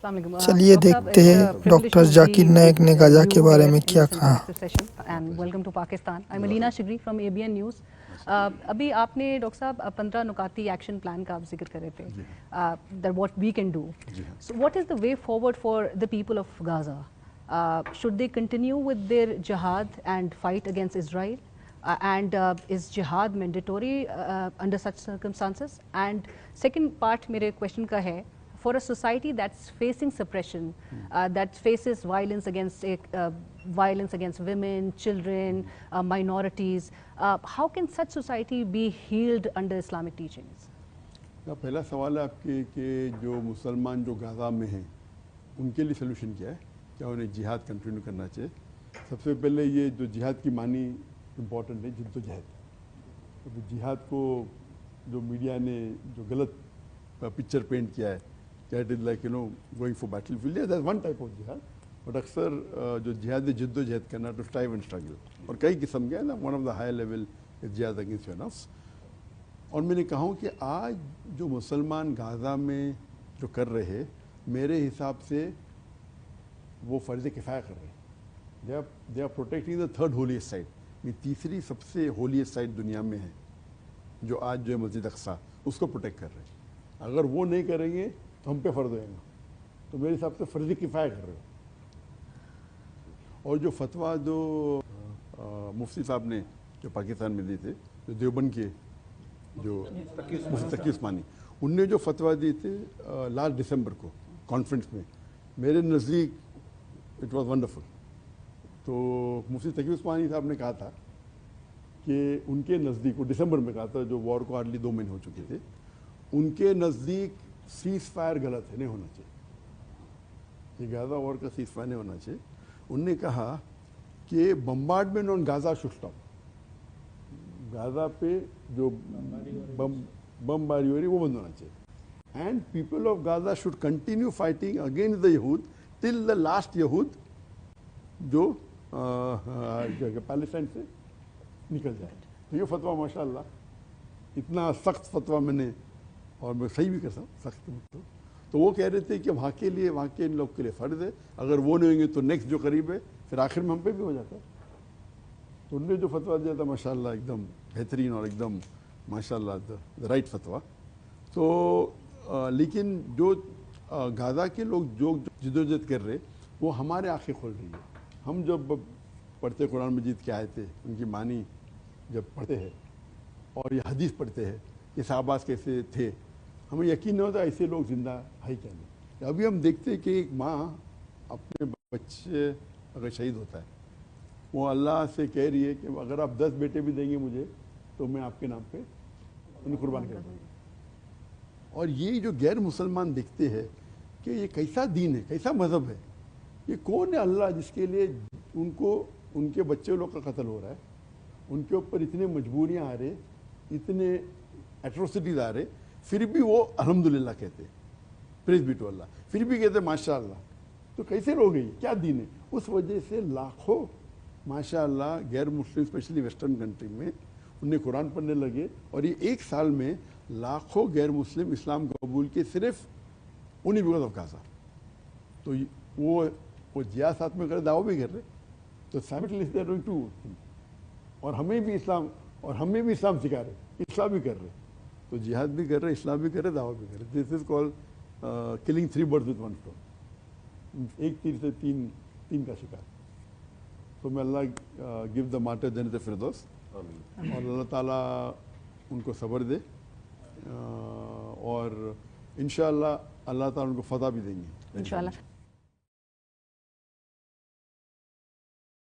السلام علیکم. چلیے دیکھتے ہیں ڈاکٹر ذاکر نائک نے غزہ کے بارے میں کیا کہا. Welcome to Pakistan. I am Alina Shigri from ABN news. ابھی آپ نے ڈاکٹر صاحب 15 نکاتی ایکشن پلان کا آپ ذکر کر رہے تھے, that what we can do. So what is the way forward for the people of Gaza? Should they continue with their jihad and fight against Israel? And is jihad mandatory under such circumstances? And second part mere question ka hai, for a society that's facing suppression, that faces violence against women, children, minorities, how can such society be healed under Islamic teachings? پہلا سوال ہے آپ کے کہ جو مسلمان جو غزہ میں ہیں ان کے لیے سلوشن کیا ہے, کیا انہیں جہاد کنٹینیو کرنا چاہیے؟ سب سے پہلے یہ جو جہاد کی معنی امپورٹنٹ ہے جد و جہد. جہاد کو جو میڈیا نے جو غلط پکچر پینٹ کیا ہے کہ it is like going for battle field, that is one type of جہاد. بٹ اکثر جو جہاد ہے جد و جہد کرنا, ٹو اسٹرائیو اینڈ اسٹرگل, اور کئی قسم کے one of the high level جہاد اگینسٹ یور نفس. اور میں نے کہا کہ آج جو مسلمان غزہ میں جو کر رہے میرے حساب سے وہ فرض کفایہ کر رہے ہیں. They are protecting the third holiest site. تیسری سب سے ہولیسٹ سائٹ دنیا میں ہے جو آج جو ہے مسجد اقصیٰ, اس کو پروٹیکٹ کر رہے ہیں. اگر وہ نہیں کریں گے تو ہم پہ فرض ہوئے گا. تو میرے حساب سے فرض کفایہ کر رہے ہیں. اور جو فتویٰ جو مفتی صاحب نے جو پاکستان میں دیے تھے, جو دیوبند کے جو مفتی تقی عثمانی, ان نے جو فتویٰ دیے تھے لاسٹ دسمبر کو کانفرنس میں, میرے نزدیک اٹ واز ونڈرفل. تو مفتی تقی عثمانی صاحب نے کہا تھا کہ ان کے نزدیک, وہ دسمبر میں کہا تھا جو وار کو ہارڈلی 2 مہینے ہو چکے تھے, ان کے نزدیک سیز فائر غلط ہے, نہیں ہونا چاہیے, یہ غزہ وار کا سیز فائر نہیں ہونا چاہیے. ان نے کہا کہ bombardment on Gaza should stop. Gaza پہ جو بمباری ہو رہی وہ بند ہونا چاہیے. And people of Gaza should continue fighting against the یہود ٹل دا لاسٹ یہود جو پیلسٹائن سے نکل جائے. تو یہ فتویٰ ماشاء اللہ اتنا سخت فتویٰ میں نے, اور میں صحیح بھی کر سکتا سخت. تو وہ کہہ رہے تھے کہ وہاں کے لیے, وہاں کے ان لوگ کے لیے فرض ہے, اگر وہ نہیں ہوئیں گے تو نیکسٹ جو قریب ہے پھر آخر میں ہم پہ بھی ہو جاتا ہے. تو ان نے جو فتویٰ دیا تھا ماشاء اللہ ایک دم بہترین اور ایک دم ماشاء اللہ دا رائٹ فتویٰ. تو لیکن جو غزہ کے لوگ جو جدوجہد کر رہے وہ ہمارے آنکھیں کھول رہی ہے. ہم جب پڑھتے قرآن مجید کے آیتیں ان کی معنی جب پڑھتے ہیں اور یہ حدیث پڑھتے ہیں کہ صحابہ کیسے تھے, ہمیں یقین نہیں ہوتا ایسے لوگ زندہ ہے کیا نہیں. ابھی ہم دیکھتے ہیں کہ ایک ماں اپنے بچے اگر شہید ہوتا ہے, وہ اللہ سے کہہ رہی ہے کہ اگر آپ 10 بیٹے بھی دیں گے مجھے تو میں آپ کے نام پہ انہیں قربان کر دوں گی. اور یہ جو غیر مسلمان دیکھتے ہیں کہ یہ کیسا دین ہے, کیسا مذہب ہے, یہ کون ہے اللہ جس کے لیے ان کو ان کے بچے لوگ کا قتل ہو رہا ہے, ان کے اوپر اتنے مجبوریاں آ رہے, اتنے ایٹروسٹیز آ رہے, پھر بھی وہ الحمدللہ کہتے, پریز بی ٹو اللہ, پھر بھی کہتے ماشاء اللہ. تو کیسے لوگ ہیں, کیا دین ہے؟ اس وجہ سے لاکھوں ماشاء اللہ غیر مسلم اسپیشلی ویسٹرن کنٹری میں انہیں قرآن پڑھنے لگے, اور یہ 1 سال میں لاکھوں غیر مسلم اسلام قبول کے صرف انہیں بیکاز آف غزہ. تو وہ جہاد ساتھ میں کر رہے, دعویٰ بھی کر رہے, تو simultaneously they are doing 2 things. اور ہمیں بھی اسلام سکھا رہے, اسلام بھی کر رہے. تو جہاد بھی کر رہے, اسلام بھی کر رہے, دعویٰ بھی کر رہے. This is called killing 3 birds with 1 stone. ایک تیر سے تین کا شکار. تو میں اللہ گیو دا مارٹر جنت فردوس, اور اللہ تعالیٰ ان کو صبر دے, اور انشاءاللہ اللہ تعالیٰ ان کو فتح بھی دیں گے انشاءاللہ.